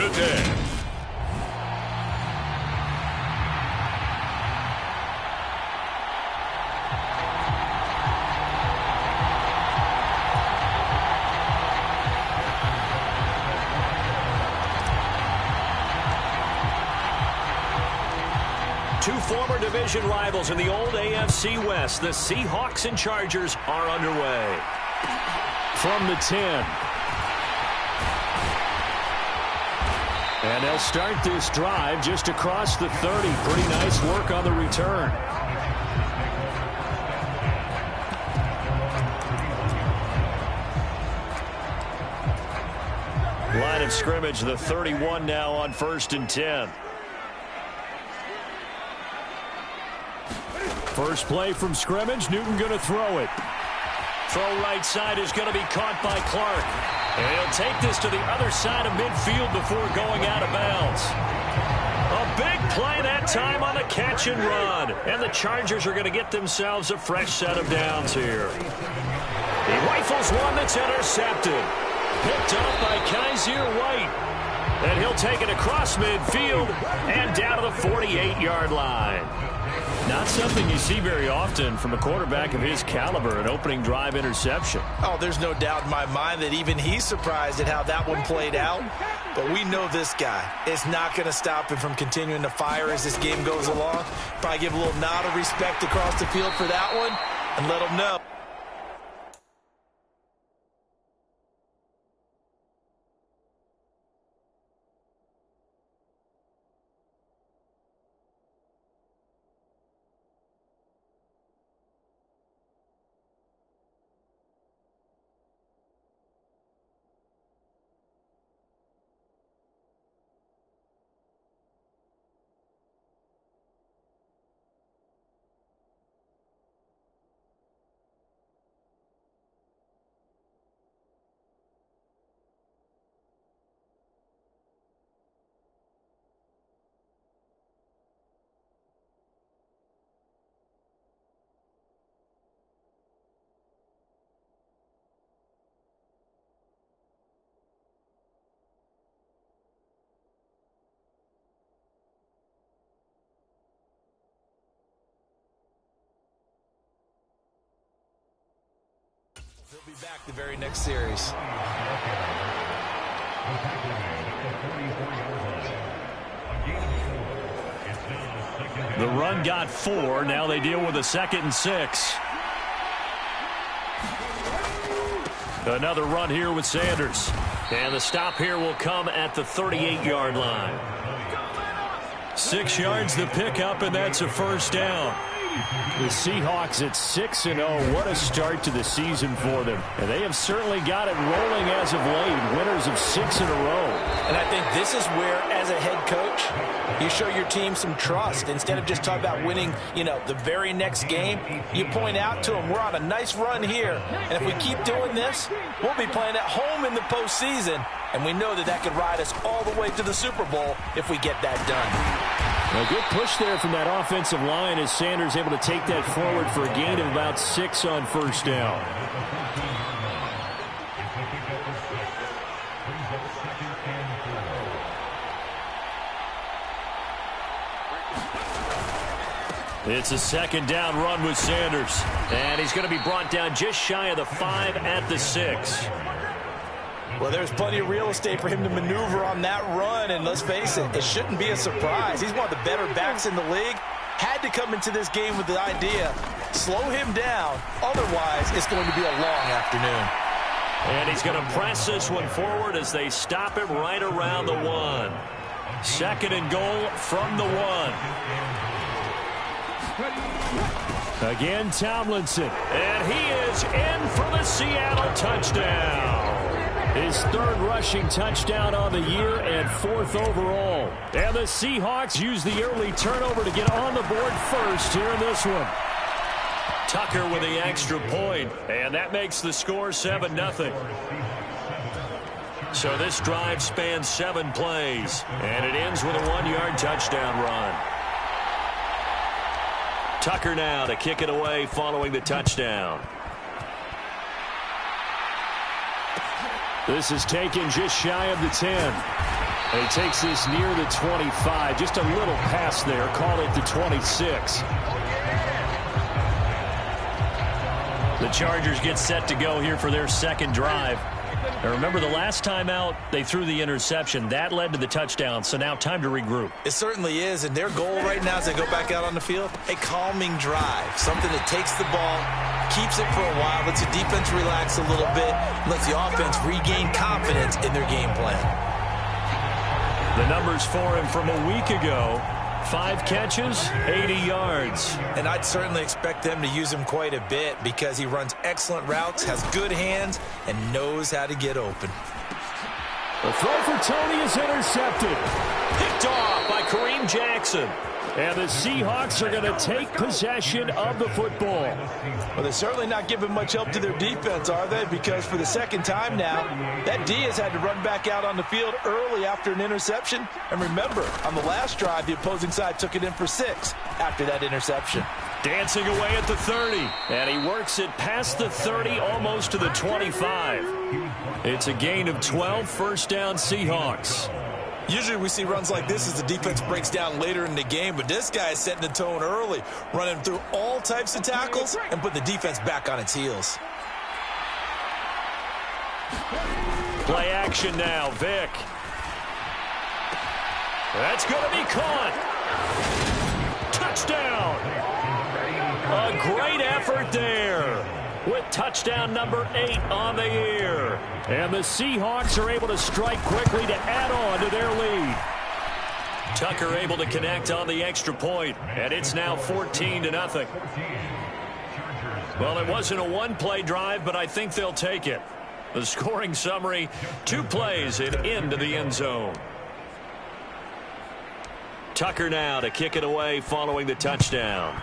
and 10. Two former division rivals in the old AFC West, the Seahawks and Chargers, are underway. From the 10. And they'll start this drive just across the 30. Pretty nice work on the return. Line of scrimmage, the 31 now on 1st and 10. First play from scrimmage, Newton going to throw it. Throw right side is going to be caught by Clark. And he'll take this to the other side of midfield before going out of bounds. A big play that time on the catch and run. And the Chargers are going to get themselves a fresh set of downs here. He rifles one that's intercepted. Picked up by Kaiser White. And he'll take it across midfield and down to the 48-yard line. Not something you see very often from a quarterback of his caliber, an opening drive interception. Oh, there's no doubt in my mind that even he's surprised at how that one played out. But we know this guy is not going to stop him from continuing to fire as this game goes along. Probably give a little nod of respect across the field for that one and let him know. He'll be back the very next series. The run got 4. Now they deal with a 2nd and 6. Another run here with Sanders. And the stop here will come at the 38-yard line. 6 yards the pickup, and that's a first down. The Seahawks at 6-0. What a start to the season for them. And they have certainly got it rolling as of late. Winners of 6 in a row. And I think this is where, as a head coach, you show your team some trust. Instead of just talking about winning, the very next game, you point out to them, we're on a nice run here. And if we keep doing this, we'll be playing at home in the postseason. And we know that could ride us all the way to the Super Bowl if we get that done. A good push there from that offensive line as Sanders able to take that forward for a gain of about 6 on first down. It's a 2nd down run with Sanders. And he's going to be brought down just shy of the 5 at the 6. Well, there's plenty of real estate for him to maneuver on that run, and let's face it, it shouldn't be a surprise. He's one of the better backs in the league. Had to come into this game with the idea, slow him down, otherwise it's going to be a long afternoon. And he's going to press this one forward as they stop him right around the 1. 2nd and goal from the 1. Again, Tomlinson. And he is in for the Seattle touchdown. His 3rd rushing touchdown on the year and 4th overall. And the Seahawks use the early turnover to get on the board first here in this one. Tucker with the extra point, and that makes the score 7-0. So this drive spans 7 plays, and it ends with a 1-yard touchdown run. Tucker now to kick it away following the touchdown. This is taken just shy of the 10. And he takes this near the 25. Just a little pass there. Call it the 26. The Chargers get set to go here for their second drive. Now remember, the last time out, they threw the interception. That led to the touchdown, so now time to regroup. It certainly is, and their goal right now as they go back out on the field, a calming drive, something that takes the ball, keeps it for a while, lets the defense relax a little bit, lets the offense regain confidence in their game plan. The numbers for him from a week ago: 5 catches, 80 yards. And I'd certainly expect them to use him quite a bit because he runs excellent routes, has good hands, and knows how to get open. The throw for Tony is intercepted. Picked off by Kareem Jackson. And the Seahawks are going to take possession of the football. Well, they're certainly not giving much help to their defense, are they? Because for the second time now, that D has had to run back out on the field early after an interception. And remember, on the last drive, the opposing side took it in for 6 after that interception. Dancing away at the 30. And he works it past the 30, almost to the 25. It's a gain of 12, first down Seahawks. Usually we see runs like this as the defense breaks down later in the game, but this guy is setting the tone early, running through all types of tackles and put the defense back on its heels. Play action now, Vick. That's going to be caught. Touchdown. A great effort there, with touchdown number 8 on the year. And the Seahawks are able to strike quickly to add on to their lead. Tucker able to connect on the extra point, and it's now 14-0. Well, it wasn't a one-play drive, but I think they'll take it. The scoring summary: 2 plays and into the end zone. Tucker now to kick it away following the touchdown.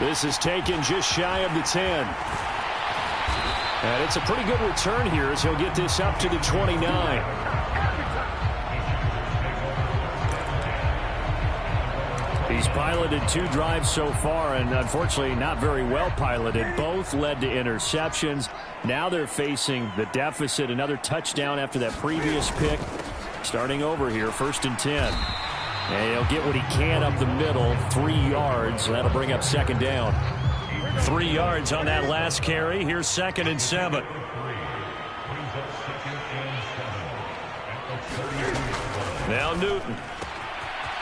This is taken just shy of the 10. And it's a pretty good return here as he'll get this up to the 29. He's piloted 2 drives so far, and unfortunately not very well piloted. Both led to interceptions. Now they're facing the deficit. Another touchdown after that previous pick. Starting over here, 1st and 10. And he'll get what he can up the middle, 3 yards. That'll bring up 2nd down. 3 yards on that last carry. Here's 2nd and 7. Now Newton.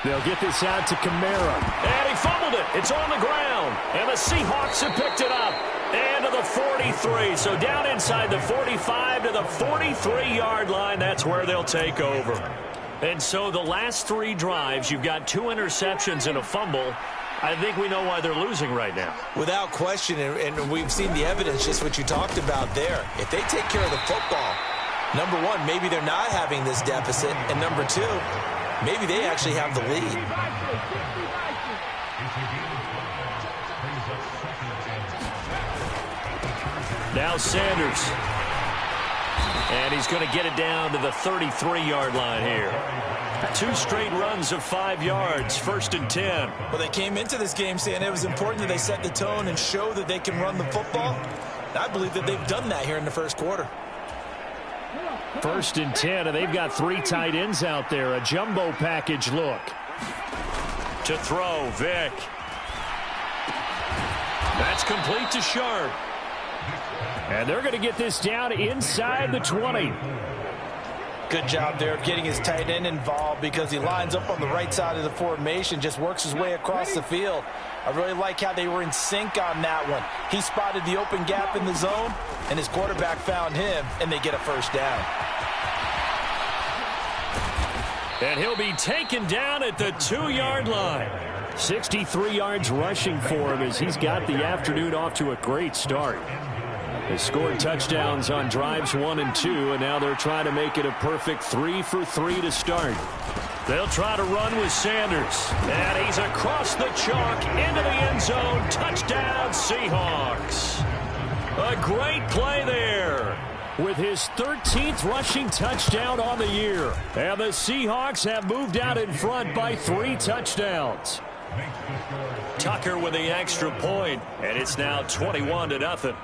They'll get this out to Kamara. And he fumbled it. It's on the ground. And the Seahawks have picked it up. And to the 43. So down inside the 45 to the 43-yard line. That's where they'll take over. And so the last 3 drives, you've got 2 interceptions and a fumble. I think we know why they're losing right now. Without question, and we've seen the evidence, just what you talked about there. If they take care of the football, number 1, maybe they're not having this deficit. And number 2, maybe they actually have the lead. Now Sanders. And he's going to get it down to the 33-yard line here. 2 straight runs of 5 yards, 1st and 10. Well, they came into this game saying it was important that they set the tone and show that they can run the football. I believe that they've done that here in the first quarter. 1st and 10, and they've got 3 tight ends out there. A jumbo package look. To throw, Vick. That's complete to Sharp. And they're going to get this down inside the 20. Good job there of getting his tight end involved because he lines up on the right side of the formation, just works his way across the field. I really like how they were in sync on that one. He spotted the open gap in the zone, and his quarterback found him, and they get a 1st down. And he'll be taken down at the 2-yard line. 63 yards rushing for him as he's got the afternoon off to a great start. They scored touchdowns on drives 1 and 2, and now they're trying to make it a perfect 3 for 3 to start. They'll try to run with Sanders. And he's across the chalk into the end zone. Touchdown, Seahawks. A great play there. With his 13th rushing touchdown on the year. And the Seahawks have moved out in front by 3 touchdowns. Tucker with the extra point, and it's now 21-0.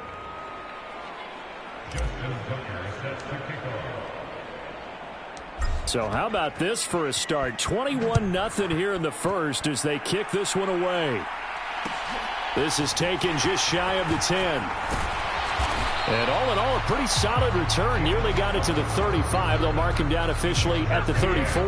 So how about this for a start? 21-0 here in the first as they kick this one away. This is taken just shy of the 10. And all in all, a pretty solid return. Nearly got it to the 35. They'll mark him down officially at the 34.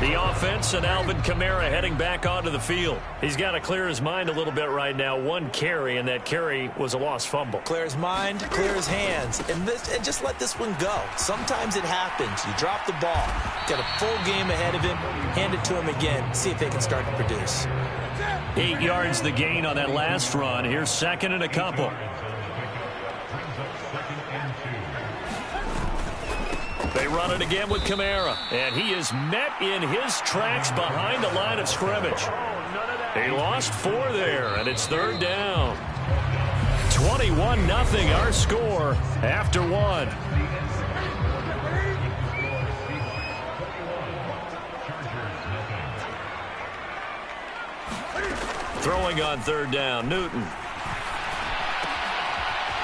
The offense and Alvin Kamara heading back onto the field. He's got to clear his mind a little bit right now. One carry, and that carry was a lost fumble. Clear his mind, clear his hands, and just let this one go. Sometimes it happens. You drop the ball. Got a full game ahead of him. Hand it to him again. See if they can start to produce. 8 yards the gain on that last run. Here's second and a couple. They run it again with Kamara, and he is met in his tracks behind the line of scrimmage. He lost 4 there, and it's third down. 21-0 our score after 1. Throwing on third down, Newton.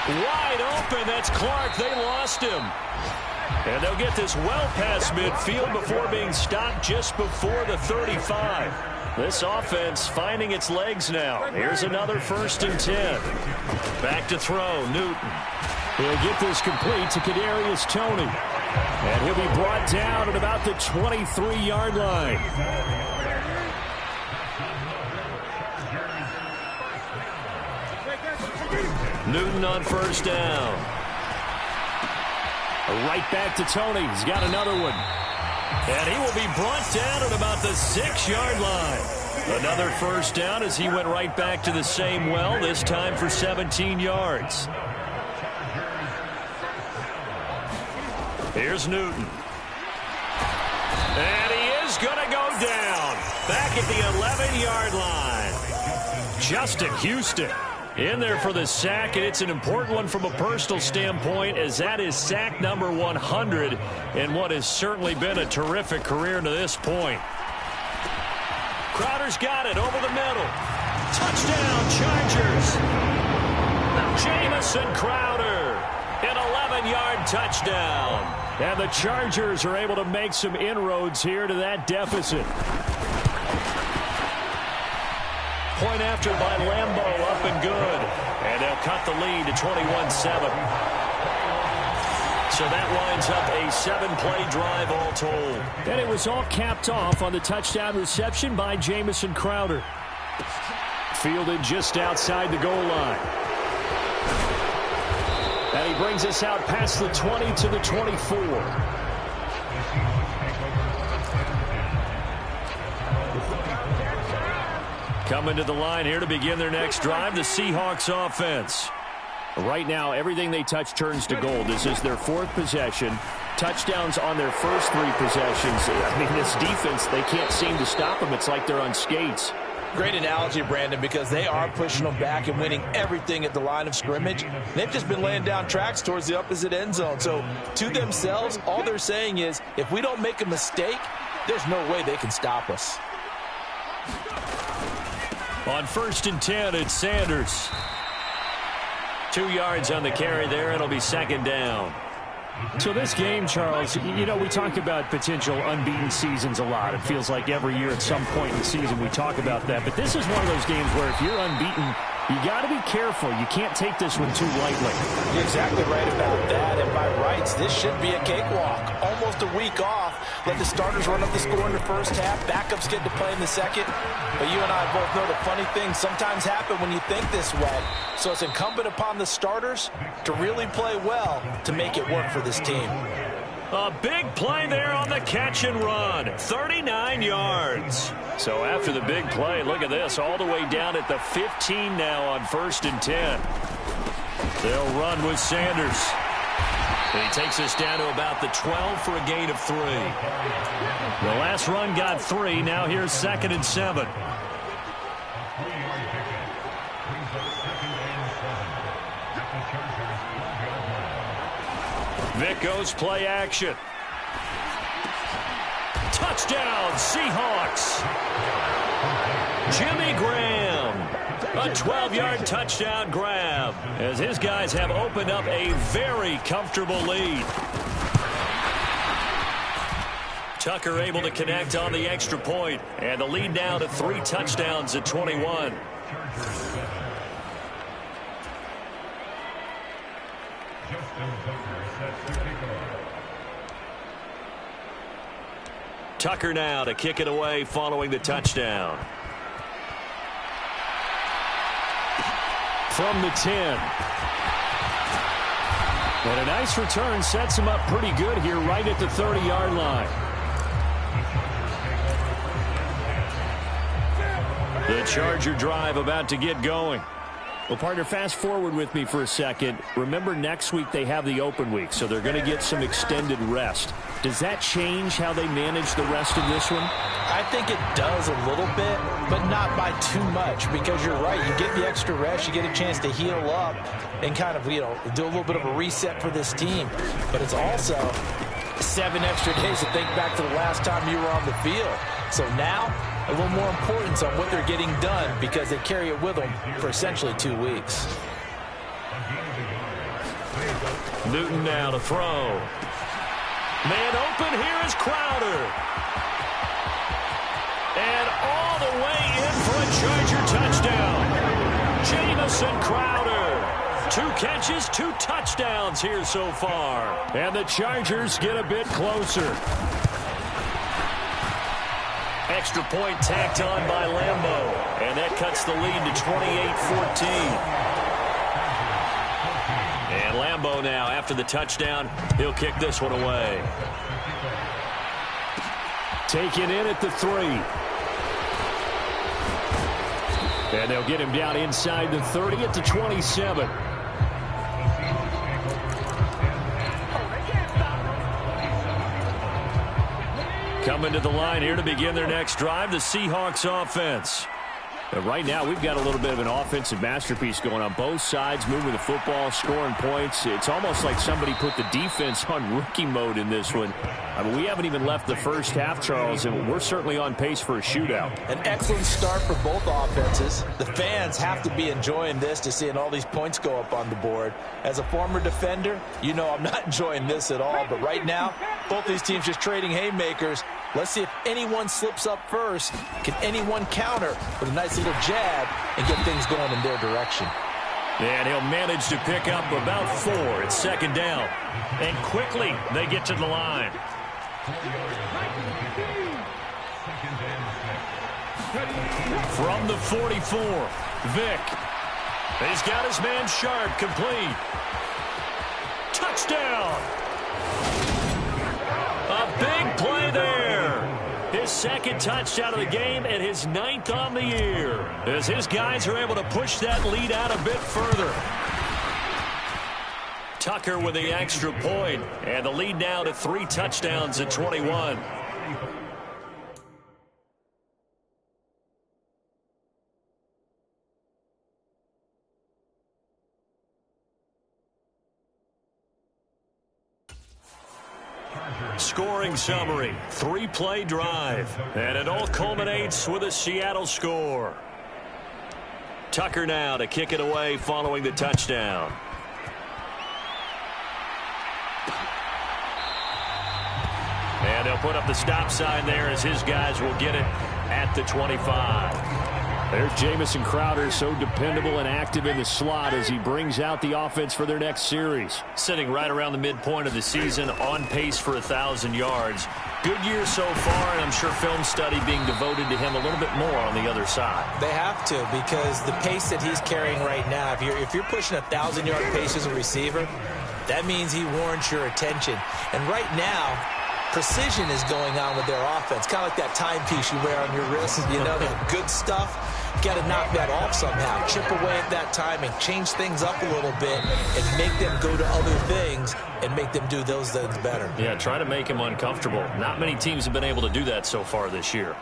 Wide open, that's Clark. They lost him. And they'll get this well past midfield before being stopped just before the 35. This offense finding its legs now. Here's another 1st and 10. Back to throw, Newton. He'll get this complete to Kadarius Toney. And he'll be brought down at about the 23-yard line. Newton on 1st down. Right back to Toney. He's got another one. And he will be brought down at about the 6-yard line. Another 1st down as he went right back to the same well, this time for 17 yards. Here's Newton. And he is going to go down. Back at the 11-yard line. Justin Houston in there for the sack, and it's an important one from a personal standpoint, as that is sack number 100 in what has certainly been a terrific career to this point. Crowder's got it over the middle. Touchdown, Chargers. Jamison Crowder, an 11-yard touchdown. And the Chargers are able to make some inroads here to that deficit. Point after by Lambeau, up and good. And they'll cut the lead to 21-7. So that winds up a 7-play drive all told. And it was all capped off on the touchdown reception by Jamison Crowder. Fielded just outside the goal line. And he brings us out past the 20 to the 24. Coming to the line here to begin their next drive, the Seahawks offense. Right now, everything they touch turns to gold. This is their 4th possession. Touchdowns on their first 3 possessions. I mean, this defense, they can't seem to stop them. It's like they're on skates. Great analogy, Brandon, because they are pushing them back and winning everything at the line of scrimmage. They've just been laying down tracks towards the opposite end zone. So to themselves, all they're saying is, if we don't make a mistake, there's no way they can stop us. On 1st and 10, it's Sanders. 2 yards on the carry there. It'll be 2nd down. So this game, Charles, you know, we talk about potential unbeaten seasons a lot. It feels like every year at some point in the season we talk about that. But this is one of those games where if you're unbeaten, you got to be careful. You can't take this one too lightly. You're exactly right about that. And by rights, this should be a cakewalk. Almost a week off. Let the starters run up the score in the first half. Backups get to play in the second. But you and I both know the funny things sometimes happen when you think this way. So it's incumbent upon the starters to really play well to make it work for this team. A big play there on the catch and run. 39 yards. So after the big play, look at this. All the way down at the 15 now on 1st and 10. They'll run with Sanders. And he takes us down to about the 12 for a gain of 3. The last run got 3. Now here's 2nd and 7. Vic goes play action. Touchdown, Seahawks. Jimmy Graham. A 12-yard touchdown grab as his guys have opened up a very comfortable lead. Tucker able to connect on the extra point, and the lead now to 3 touchdowns at 21. Tucker now to kick it away following the touchdown. From the 10. And a nice return sets him up pretty good here right at the 30-yard line. The Charger drive about to get going. Well, partner, fast forward with me for a second. Remember, next week they have the open week, so they're going to get some extended rest. Does that change how they manage the rest of this one? I think it does a little bit, but not by too much, because you're right. You get the extra rest, you get a chance to heal up and kind of, do a little bit of a reset for this team. But it's also 7 extra days to think back to the last time you were on the field. So now, a little more importance on what they're getting done because they carry it with them for essentially 2 weeks. Newton now to throw. Man open, here is Crowder. And all the way in for a Charger touchdown. Jamison Crowder. 2 catches, 2 touchdowns here so far. And the Chargers get a bit closer. Extra point tacked on by Lambo. And that cuts the lead to 28-14. And Lambo now, after the touchdown, he'll kick this one away. Taken in at the 3. And they'll get him down inside the 30 at the 27. Coming to the line here to begin their next drive, the Seahawks offense. But right now, we've got a little bit of an offensive masterpiece going on both sides, moving the football, scoring points. It's almost like somebody put the defense on rookie mode in this one. I mean, we haven't even left the first half, Charles, and we're certainly on pace for a shootout. An excellent start for both offenses. The fans have to be enjoying this to seeing all these points go up on the board. As a former defender, I'm not enjoying this at all. But right now, both these teams just trading haymakers. Let's see if anyone slips up first. Can anyone counter with a nice little jab and get things going in their direction? And he'll manage to pick up about 4. It's second down. And quickly, they get to the line. From the 44, Vick. He's got his man Sharp complete. Touchdown! A big play there. His second touchdown of the game and his 9th on the year. As his guys are able to push that lead out a bit further. Tucker with the extra point, and the lead now to 3 touchdowns at 21. Scoring summary, 3-play drive, and it all culminates with a Seattle score. Tucker now to kick it away following the touchdown. And they'll put up the stop sign there as his guys will get it at the 25. There's Jamison Crowder, so dependable and active in the slot as he brings out the offense for their next series. Sitting right around the midpoint of the season, on pace for 1,000 yards. Good year so far, and I'm sure film study being devoted to him a little bit more on the other side. They have to, because the pace that he's carrying right now, if you're pushing 1,000-yard pace as a receiver, that means he warrants your attention. And right now, precision is going on with their offense. Kind of like that timepiece you wear on your wrist. That good stuff. Got to knock that off somehow. Chip away at that timing. Change things up a little bit and make them go to other things and make them do those things better. Yeah, try to make him uncomfortable. Not many teams have been able to do that so far this year.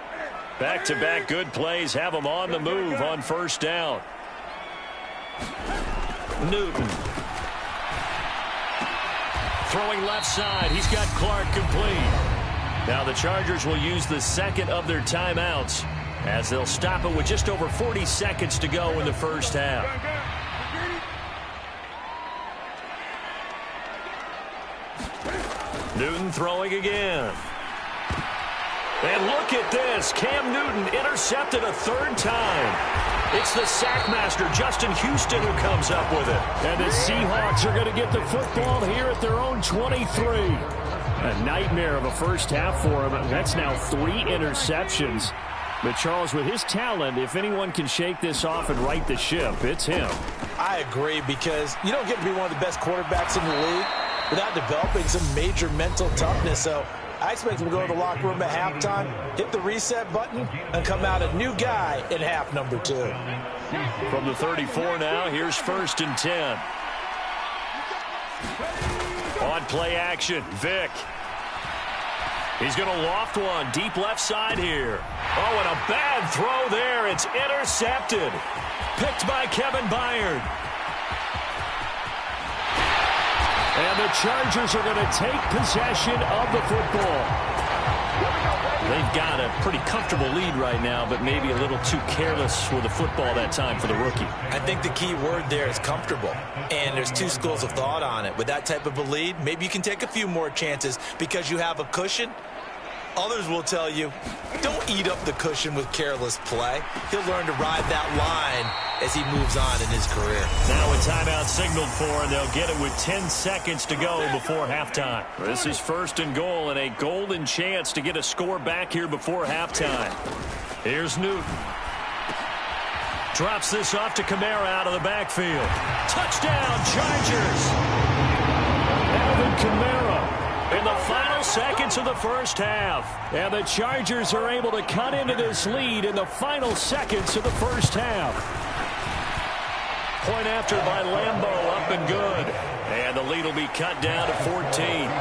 Back-to-back good plays have them on the move on first down. Newton. Throwing left side. He's got Clark complete. Now the Chargers will use the second of their timeouts as they'll stop it with just over 40 seconds to go in the first half. Newton throwing again. And look at this. Cam Newton intercepted a third time. It's the sackmaster, Justin Houston, who comes up with it. And the Seahawks are going to get the football here at their own 23. A nightmare of a first half for him. That's now 3 interceptions. But, Charles, with his talent, if anyone can shake this off and right the ship, it's him. I agree, because you don't get to be one of the best quarterbacks in the league without developing some major mental toughness. So I expect him to go to the locker room at halftime, hit the reset button, and come out a new guy in half number 2. From the 34 now, here's 1st and 10. On play action, Vick. He's going to loft one deep left side here. Oh, and a bad throw there. It's intercepted. Picked by Kevin Byard. And the Chargers are going to take possession of the football. They've got a pretty comfortable lead right now, but maybe a little too careless with the football that time for the rookie. I think the key word there is comfortable. And there's 2 schools of thought on it. With that type of a lead, maybe you can take a few more chances because you have a cushion. Others will tell you, don't eat up the cushion with careless play. He'll learn to ride that line as he moves on in his career. Now a timeout signaled for, and they'll get it with 10 seconds to go before halftime. This is 1st and goal, and a golden chance to get a score back here before halftime. Here's Newton. Drops this off to Kamara out of the backfield. Touchdown, Chargers! Alvin Kamara in the final seconds of the first half. And the Chargers are able to cut into this lead in the final seconds of the first half. Point after by Lambeau, up and good. And the lead will be cut down to 14.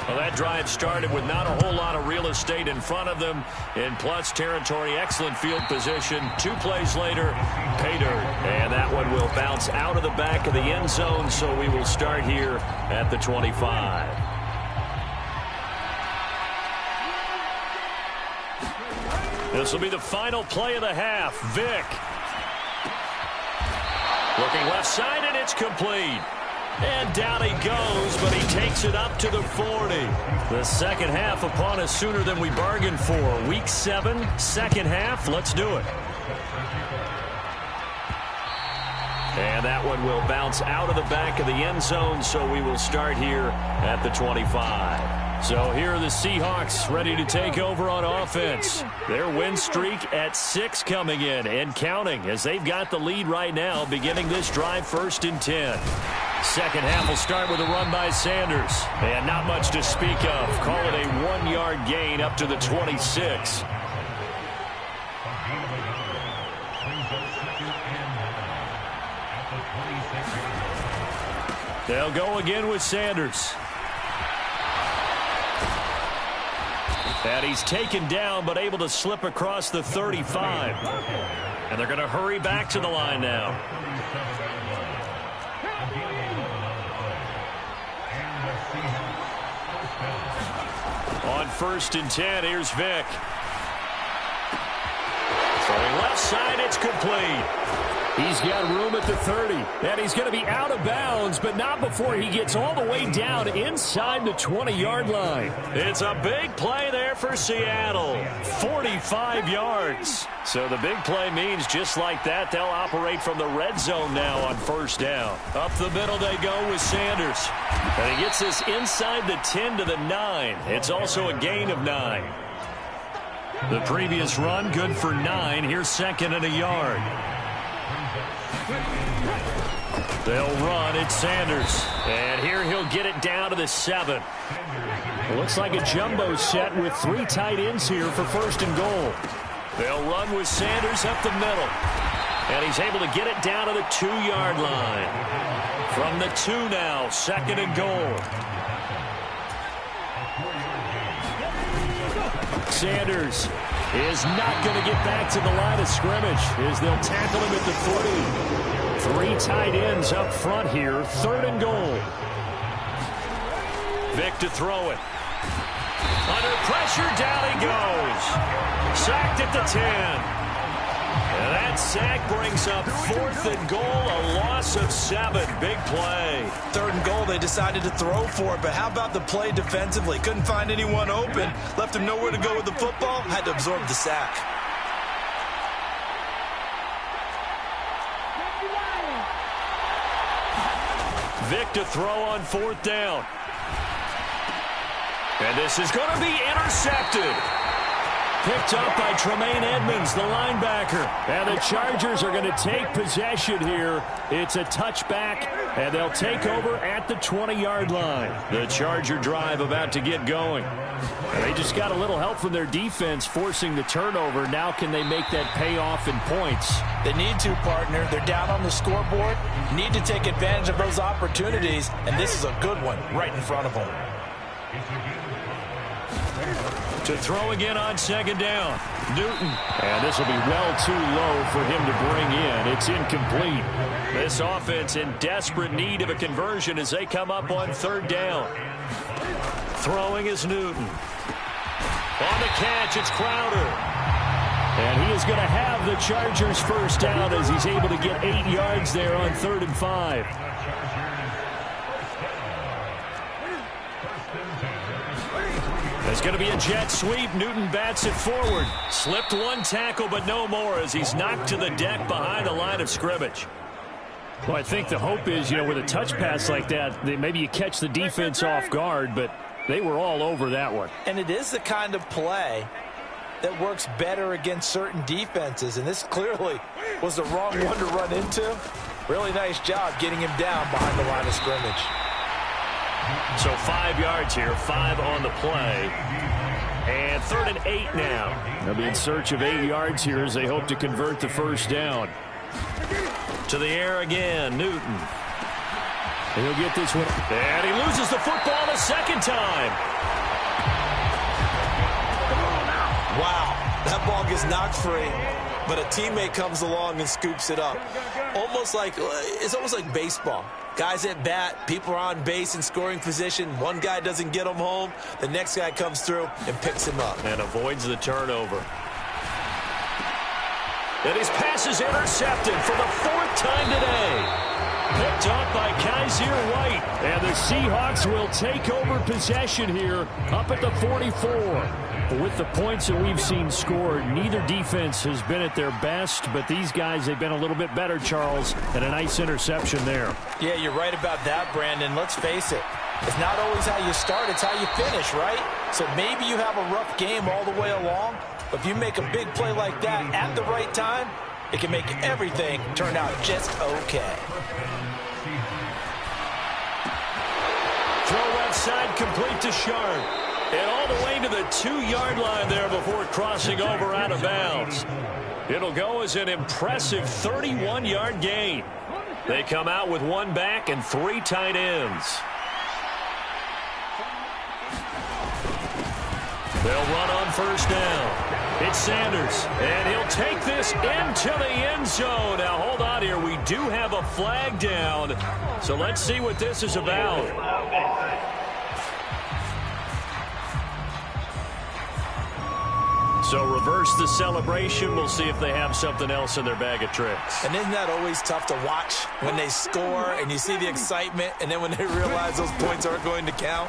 Well, that drive started with not a whole lot of real estate in front of them. In plus territory, excellent field position. 2 plays later, pay dirt. And that one will bounce out of the back of the end zone, so we will start here at the 25. This will be the final play of the half. Vick. Looking left side, and it's complete. And down he goes, but he takes it up to the 40. The second half upon us sooner than we bargained for. Week 7, second half. Let's do it. And that one will bounce out of the back of the end zone, so we will start here at the 25. So here are the Seahawks ready to take over on offense. Their win streak at 6 coming in and counting, as they've got the lead right now beginning this drive 1st and 10. Second half will start with a run by Sanders. And not much to speak of. Call it a 1-yard gain up to the 26. They'll go again with Sanders. And he's taken down, but able to slip across the 35. And they're going to hurry back to the line now. On 1st and 10, here's Vick. Throwing left side, it's complete. He's got room at the 30, and he's going to be out of bounds, but not before he gets all the way down inside the 20-yard line. It's a big play there for Seattle. 45 yards. So the big play means just like that, they'll operate from the red zone now on 1st down. Up the middle they go with Sanders. And he gets this inside the 10 to the 9. It's also a gain of 9. The previous run, good for 9. Here's 2nd and a yard. They'll run. It's Sanders. And here he'll get it down to the 7. It looks like a jumbo set with 3 tight ends here for 1st and goal. They'll run with Sanders up the middle. And he's able to get it down to the 2-yard line. From the 2 now, 2nd and goal. Sanders is not going to get back to the line of scrimmage as they'll tackle him at the 40. 3 tight ends up front here, 3rd and goal. Vick to throw it. Under pressure, down he goes. Sacked at the 10. And that sack brings up 4th and goal, a loss of 7. Big play. 3rd and goal, they decided to throw for it, but how about the play defensively? Couldn't find anyone open, left him nowhere to go with the football, had to absorb the sack. Vick to throw on 4th down. And this is going to be intercepted. Picked up by Tremaine Edmonds, the linebacker. And the Chargers are going to take possession here. It's a touchback, and they'll take over at the 20-yard line. The Charger drive about to get going. And they just got a little help from their defense forcing the turnover. Now can they make that pay off in points? They need to, partner. They're down on the scoreboard. Need to take advantage of those opportunities, and this is a good one right in front of them. To throw again on 2nd down. Newton. And this will be well too low for him to bring in. It's incomplete. This offense in desperate need of a conversion as they come up on 3rd down. Throwing is Newton. On the catch, it's Crowder. And he is going to have the Chargers first down as he's able to get 8 yards there on 3rd and 5. It's going to be a jet sweep. Newton bats it forward. Slipped one tackle, but no more as he's knocked to the deck behind the line of scrimmage. Well, I think the hope is, with a touch pass like that, maybe you catch the defense off guard, but they were all over that one. And it is the kind of play that works better against certain defenses, and this clearly was the wrong one to run into. Really nice job getting him down behind the line of scrimmage. So 5 yards here, 5 on the play. And 3rd and 8 now. They'll be in search of 8 yards here as they hope to convert the first down. To the air again, Newton. He'll get this one. And he loses the football a second time. Wow, that ball gets knocked free, but a teammate comes along and scoops it up. It's almost like baseball. Guys at bat, people are on base in scoring position. One guy doesn't get him home. The next guy comes through and picks him up. And avoids the turnover. And his pass is intercepted for the 4th time today. Picked up by Kaiser White. And the Seahawks will take over possession here up at the 44. With the points that we've seen scored, neither defense has been at their best, but these guys, they've been a little bit better, Charles, and a nice interception there. Yeah, you're right about that, Brandon. Let's face it. It's not always how you start, it's how you finish, right? So maybe you have a rough game all the way along, but if you make a big play like that at the right time, it can make everything turn out just okay. Throw left side, complete to Sharp. And all the way to the 2-yard line there before crossing over out of bounds. It'll go as an impressive 31-yard gain. They come out with 1 back and 3 tight ends. They'll run on first down. It's Sanders, and he'll take this into the end zone. Now, hold on here. We do have a flag down, so let's see what this is about. So reverse the celebration. We'll see if they have something else in their bag of tricks. And isn't that always tough to watch when they score and you see the excitement, and then when they realize those points aren't going to count?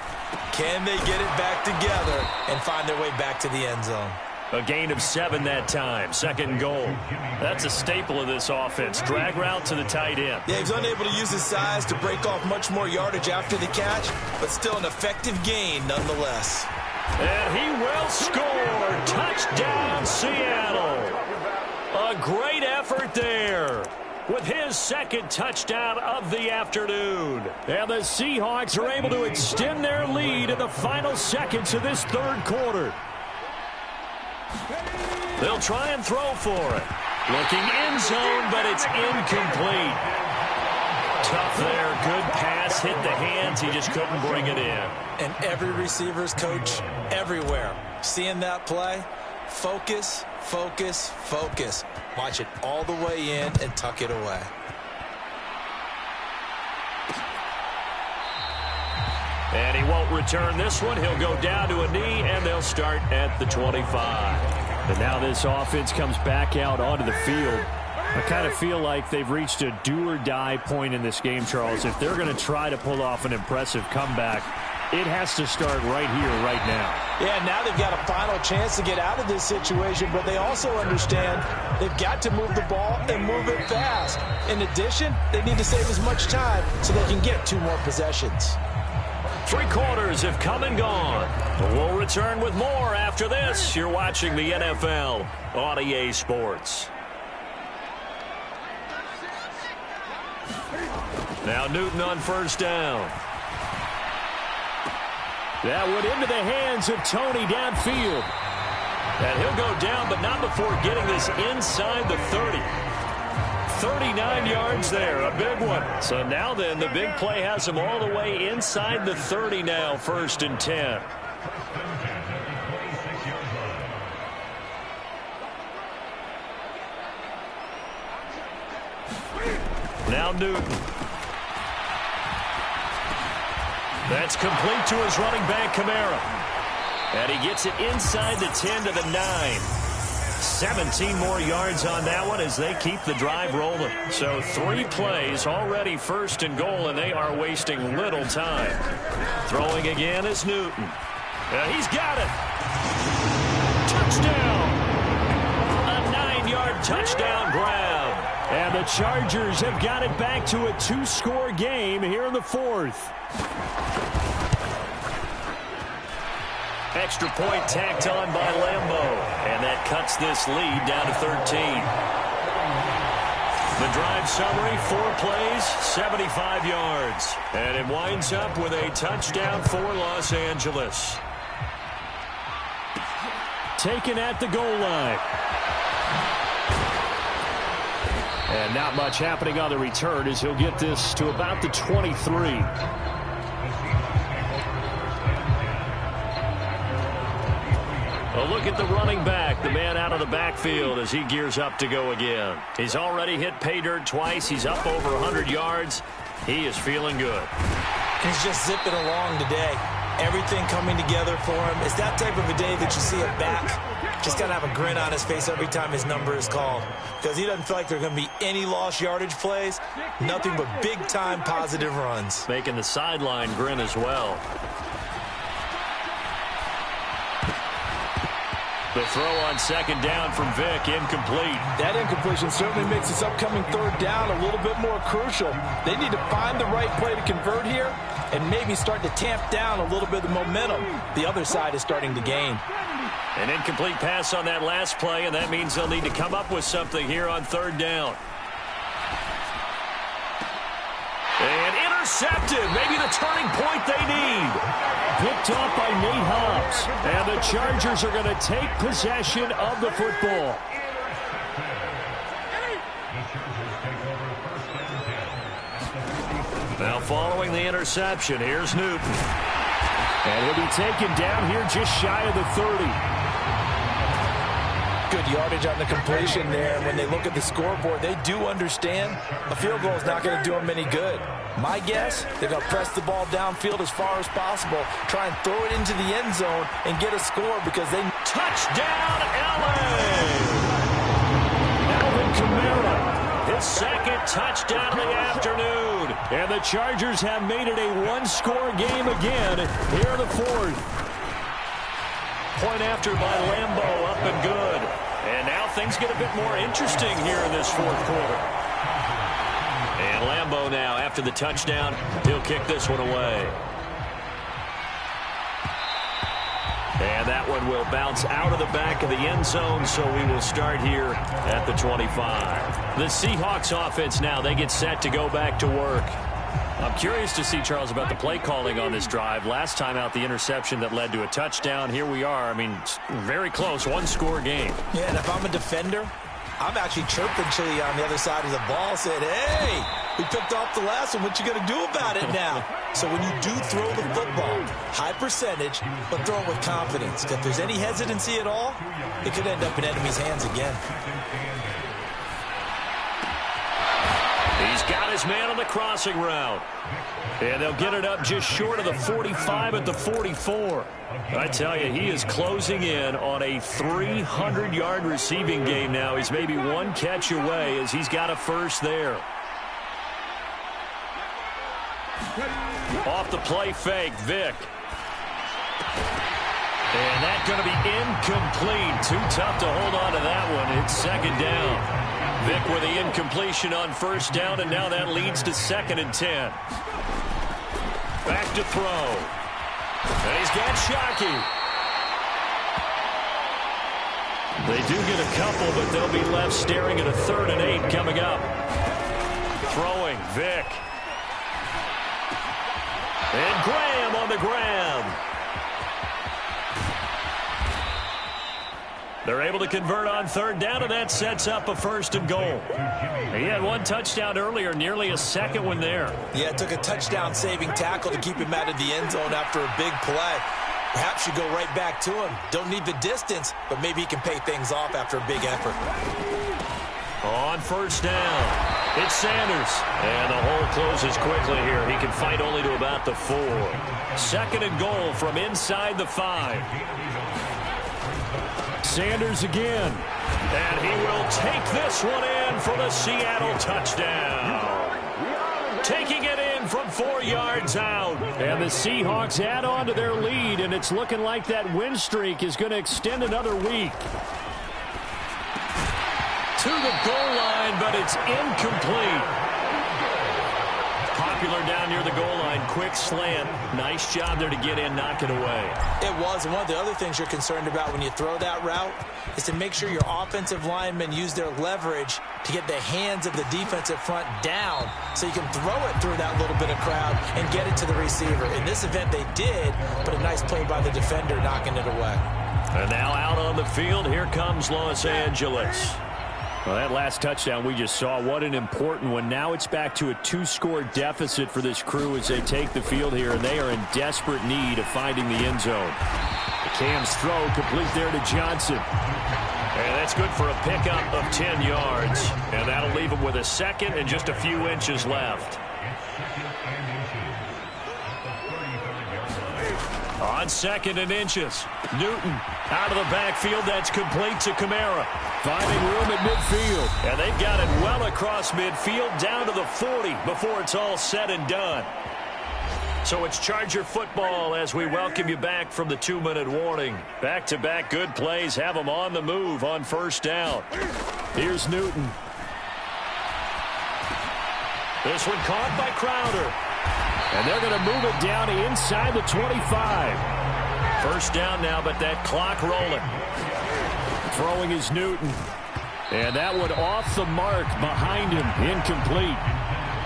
Can they get it back together and find their way back to the end zone? A gain of 7 that time. 2nd and goal. That's a staple of this offense. Drag route to the tight end. Yeah, he's unable to use his size to break off much more yardage after the catch, but still an effective gain nonetheless. And he will score. Touchdown, Seattle. A great effort there with his 2nd touchdown of the afternoon. And the Seahawks are able to extend their lead in the final seconds of this 3rd quarter. They'll try and throw for it. Looking end zone, but it's incomplete. Tough there. Good pass. Hit the hands. He just couldn't bring it in. And every receiver's coach everywhere. Seeing that play, focus, focus, focus. Watch it all the way in and tuck it away. And he won't return this one. He'll go down to a knee, and they'll start at the 25. And now this offense comes back out onto the field. I kind of feel like they've reached a do-or-die point in this game, Charles. If they're going to try to pull off an impressive comeback, it has to start right here, right now. Yeah, now they've got a final chance to get out of this situation, but they also understand they've got to move the ball and move it fast. In addition, they need to save as much time so they can get 2 more possessions. 3 quarters have come and gone. We'll return with more after this. You're watching the NFL on EA Sports. Now Newton on first down. That went into the hands of Tony downfield. And he'll go down, but not before getting this inside the 30. 39 yards there, a big one. So now then, the big play has him all the way inside the 30 now, 1st and 10. Now Newton. That's complete to his running back, Kamara. And he gets it inside the 10 to the 9. 17 more yards on that one as they keep the drive rolling. So 3 plays already 1st and goal, and they are wasting little time. Throwing again is Newton. He's got it. Touchdown. A 9-yard touchdown grab. And the Chargers have got it back to a 2-score game here in the 4th. Extra point tacked on by Lambo. And that cuts this lead down to 13. The drive summary, 4 plays, 75 yards. And it winds up with a touchdown for Los Angeles. Taken at the goal line. And not much happening on the return as he'll get this to about the 23. A look at the running back, the man out of the backfield as he gears up to go again. He's already hit pay dirt twice. He's up over 100 yards. He is feeling good. He's just zipping along today. Everything coming together for him. It's that type of a day that you see a back just got to have a grin on his face every time his number is called, because he doesn't feel like there are going to be any lost yardage plays. Nothing but big-time positive runs. Making the sideline grin as well. The throw on 2nd down from Vick, incomplete. That incompletion certainly makes this upcoming 3rd down a little bit more crucial. They need to find the right play to convert here and maybe start to tamp down a little bit of the momentum the other side is starting to gain. An incomplete pass on that last play, and that means they'll need to come up with something here on 3rd down. And intercepted. Maybe the turning point they need. Picked off by Nate Hobbs. And the Chargers are going to take possession of the football. Now following the interception, here's Newton. And he'll be taken down here just shy of the 30. Good yardage on the completion there. When they look at the scoreboard, they do understand a field goal is not going to do them any good. My guess, they're going to press the ball downfield as far as possible, try and throw it into the end zone and get a score because they... Touchdown, LA! Alvin Kamara. His 2nd touchdown of the afternoon. And the Chargers have made it a 1-score game again here in the 4th. Point after by Lambo, up and good. And now things get a bit more interesting here in this 4th quarter. And Lambo now, after the touchdown, he'll kick this one away. And that one will bounce out of the back of the end zone, so we will start here at the 25. The Seahawks offense now, they get set to go back to work. I'm curious to see, Charles, about the play calling on this drive. Last time out, the interception that led to a touchdown. Here we are. I mean, very close, 1-score game. Yeah, and if I'm a defender, I'm actually chirping Chili on the other side of the ball, saying, hey, we picked off the last one. What you going to do about it now? So when you do throw the football, high percentage, but throw it with confidence. If there's any hesitancy at all, it could end up in enemy's hands again. He's got his man on the crossing route. And they'll get it up just short of the 45 at the 44. I tell you, he is closing in on a 300-yard receiving game now. He's maybe one catch away as he's got a first there. Off the play fake, Vick. And that's going to be incomplete. Too tough to hold on to that one. It's second down. Vick with the incompletion on first down, and now that leads to 2nd and 10. Back to throw. And he's got Shockey. They do get a couple, but they'll be left staring at a 3rd and 8 coming up. Throwing, Vick. And Graham on the ground. They're able to convert on 3rd down, and that sets up a 1st and goal. He had one touchdown earlier, nearly a second one there. Yeah, it took a touchdown-saving tackle to keep him out of the end zone after a big play. Perhaps you go right back to him. Don't need the distance, but maybe he can pay things off after a big effort. On 1st down, it's Sanders. And the hole closes quickly here. He can fight only to about the 4. 2nd and goal from inside the 5. Sanders again. And he will take this one in for the Seattle touchdown. Taking it in from 4 yards out. And the Seahawks add on to their lead, and it's looking like that win streak is going to extend another week. To the goal line, but it's incomplete. Popular down near the goal line. Quick slant. Nice job there to get in, knock it away. It was. And one of the other things you're concerned about when you throw that route is to make sure your offensive linemen use their leverage to get the hands of the defensive front down so you can throw it through that little bit of crowd and get it to the receiver. In this event, they did, but a nice play by the defender knocking it away. And now out on the field, here comes Los Angeles. Well, that last touchdown we just saw, what an important one. Now it's back to a 2-score deficit for this crew as they take the field here, and they are in desperate need of finding the end zone. Cam's throw complete there to Johnson. And that's good for a pickup of 10 yards. And that'll leave him with a 2nd and just a few inches left. On 2nd and inches, Newton out of the backfield. That's complete to Kamara. Finding room at midfield. And they've got it well across midfield down to the 40 before it's all said and done. So it's Charger football as we welcome you back from the 2-minute warning. Back-to-back good plays have them on the move on 1st down. Here's Newton. This one caught by Crowder. And they're going to move it down to inside the 25. 1st down now, but that clock rolling. Throwing is Newton. And that one off the mark behind him. Incomplete.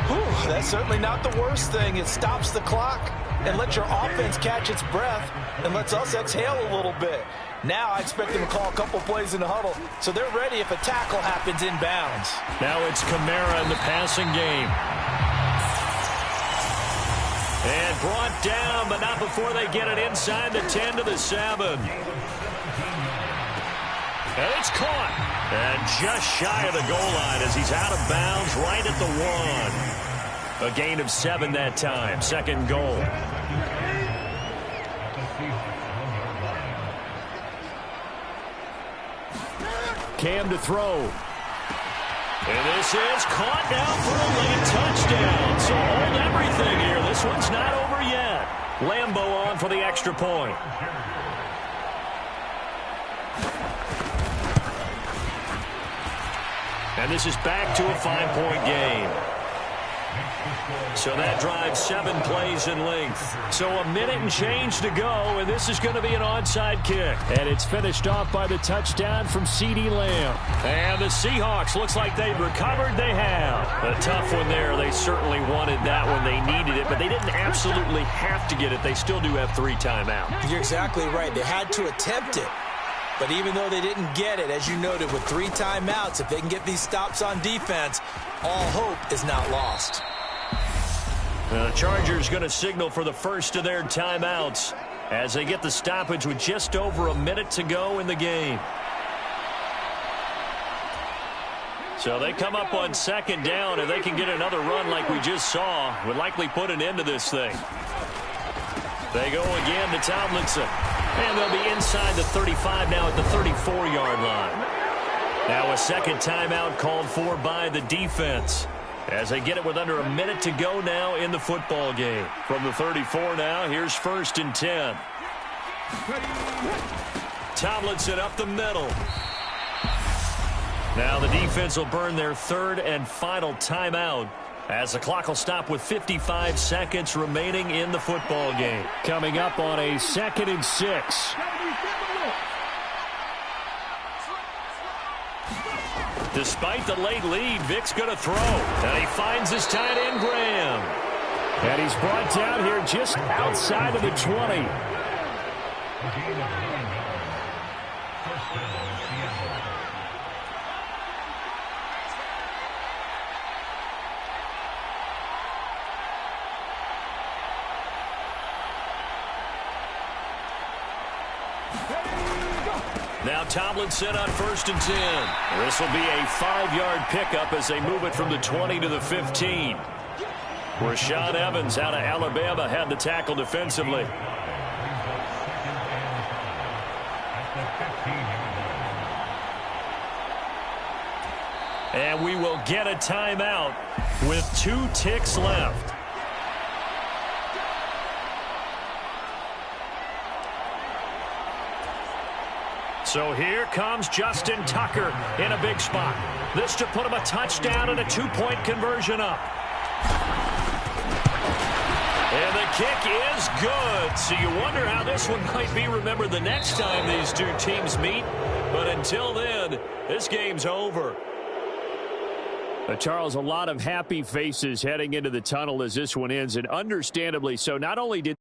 Whew, that's certainly not the worst thing. It stops the clock and lets your offense catch its breath and lets us exhale a little bit. Now I expect them to call a couple plays in the huddle, so they're ready if a tackle happens inbounds. Now it's Kamara in the passing game. And brought down, but not before they get it inside the 10 to the 7. And it's caught. And just shy of the goal line as he's out of bounds right at the 1. A gain of 7 that time. 2nd goal. Cam to throw. And this is caught now for a late touchdown. So hold everything here. This one's not over yet. Lambo on for the extra point. And this is back to a 5-point game. So that drives 7 plays in length. So a minute and change to go, and this is going to be an onside kick. And it's finished off by the touchdown from CeeDee Lamb. And the Seahawks, looks like they've recovered. They have. A tough one there. They certainly wanted that one. They needed it, but they didn't absolutely have to get it. They still do have 3 timeouts. You're exactly right. They had to attempt it. But even though they didn't get it, as you noted, with 3 timeouts, if they can get these stops on defense, all hope is not lost. The Chargers going to signal for the first of their timeouts as they get the stoppage with just over a minute to go in the game. So they come up on second down, and they can get another run like we just saw. Would likely put an end to this thing. They go again to Tomlinson. And they'll be inside the 35 now at the 34-yard line. Now a second timeout called for by the defense, as they get it with under a minute to go now in the football game. From the 34 now, here's 1st and 10. Tomlinson up the middle. Now the defense will burn their 3rd and final timeout, as the clock will stop with 55 seconds remaining in the football game. Coming up on a 2nd and 6. Despite the late lead, Vic's going to throw. And he finds his tight end, Graham. And he's brought down here just outside of the 20. Now Tomlinson on 1st and 10. This will be a 5-yard pickup as they move it from the 20 to the 15. Rashaan Evans out of Alabama had the tackle defensively. And we will get a timeout with 2 ticks left. So here comes Justin Tucker in a big spot. This to put him a touchdown and a 2-point conversion up. And the kick is good. So you wonder how this one might be remembered the next time these two teams meet. But until then, this game's over. Charles, a lot of happy faces heading into the tunnel as this one ends, and understandably so. Not only did